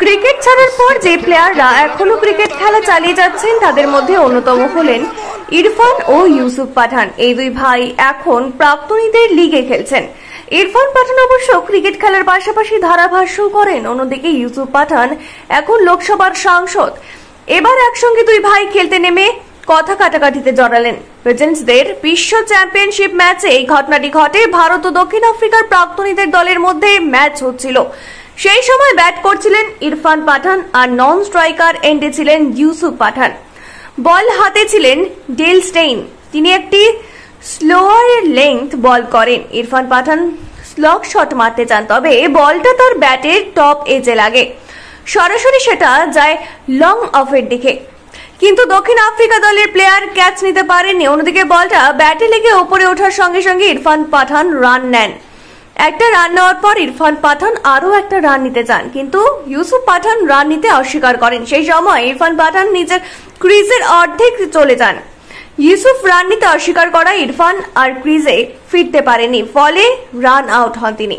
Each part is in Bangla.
ক্রিকেট ছাড়ার পর যে প্লেয়াররা এখনো ক্রিকেট খেলা চালিয়ে যাচ্ছেন তাদের মধ্যে অন্যতম হলেন ইরফান ও ইউসুফ পাঠান। এই দুই ভাই এখন প্রাক্তনীদের লিগে খেলছেন। ইরফান পাঠান অবশ্য ক্রিকেট খেলার পাশাপাশি ধারাভাষ্য করেন, অন্যদিকে ইউসুফ পাঠান এখন লোকসভার সাংসদ। এবার একসঙ্গে দুই ভাই খেলতে নেমে কথা কাটাকাটিতে জড়ালেন। লেজেন্ডসদের বিশ্ব চ্যাম্পিয়নশিপ ম্যাচে এই ঘটনাটি ঘটে। ভারত ও দক্ষিণ আফ্রিকার প্রাক্তনীদের দলের মধ্যে ম্যাচ হচ্ছিল। সেই সময় ব্যাট করছিলেন ইরফান পাঠান আর নন স্ট্রাইকার এন্ডে ছিলেন ইউসুফ পাঠান। বল হাতে ছিলেন ডেল স্টেইন, তিনি একটি স্লোয়ার লেংথ বল করেন। ইরফান পাঠান স্লগ শট মারতে চান, তবে বলটা তার ব্যাটের টপ এজে লাগে, সরাসরি সেটা যায় লং অফের দিকে, কিন্তু দক্ষিণ আফ্রিকা দলের প্লেয়ার ক্যাচ নিতে পারেননি। অন্যদিকে বলটা ব্যাটে লেগে উপরে ওঠার সঙ্গে সঙ্গে ইরফান পাঠান রান নেন। একটা রান নেওয়ার পর ইরফান পাঠান আরো একটা রান নিতে চান, কিন্তু ইউসুফ পাঠান রান নিতে অস্বীকার করেন। সেই সময় ইরফান পাঠান নিজের ক্রিজের অর্ধেক চলে যান। ইউসুফ রান নিতে অস্বীকার করা ইরফান আর ক্রিজে ফিরতে পারেনি, ফলে রান আউট হন তিনি।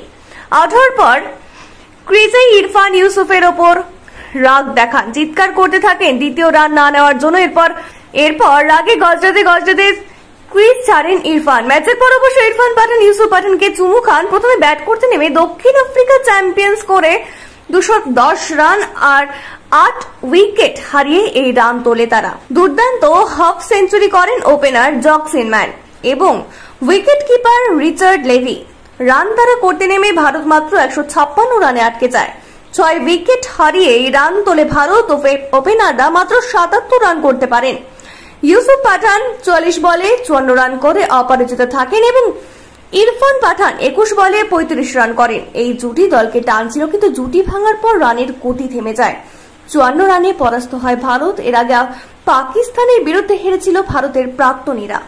আউট হওয়ার পর ক্রিজে ইরফান ইউসুফের ওপর রাগ দেখান, চিৎকার করতে থাকেন দ্বিতীয় রান না নেওয়ার জন্য। এরপর রাগে গজরাতে ক্রিজ ছাড়েন ইরফান। ম্যাচের পর অবশ্য ইরফান পাঠান ইউসুফ পাঠানকে চুমু খান। প্রথমে ব্যাট করতে নেমে দক্ষিণ আফ্রিকা চ্যাম্পিয়ন্স করে 210 রান আর 8 উইকেট হারিয়ে এই রান তোলে তারা। দুর্দান্ত হাফ সেঞ্চুরি করেন ওপেনার জকসিনম্যান এবং wicket keeper Richard Levi. Run তারা করতে নেমে ভারত মাত্র 156 রানে আটকে যায়। 6 উইকেট হারিয়ে রান তোলে ভারত। ওপেনাররা মাত্র 77 রান করতে পারেন। ইউসুফ পাঠান 44 বলে 54 রান করে অপরাজিত থাকেন এবং ইরফান পাঠান 21 বলে 35 রান করেন। এই জুটি দলকে টানছিল, কিন্তু জুটি ভাঙার পর রানের গতি থেমে যায়। 54 রানে পরাস্ত হয় ভারত। এর আগে পাকিস্তানের বিরুদ্ধে হেরেছিল ভারতের প্রাক্তনীরা।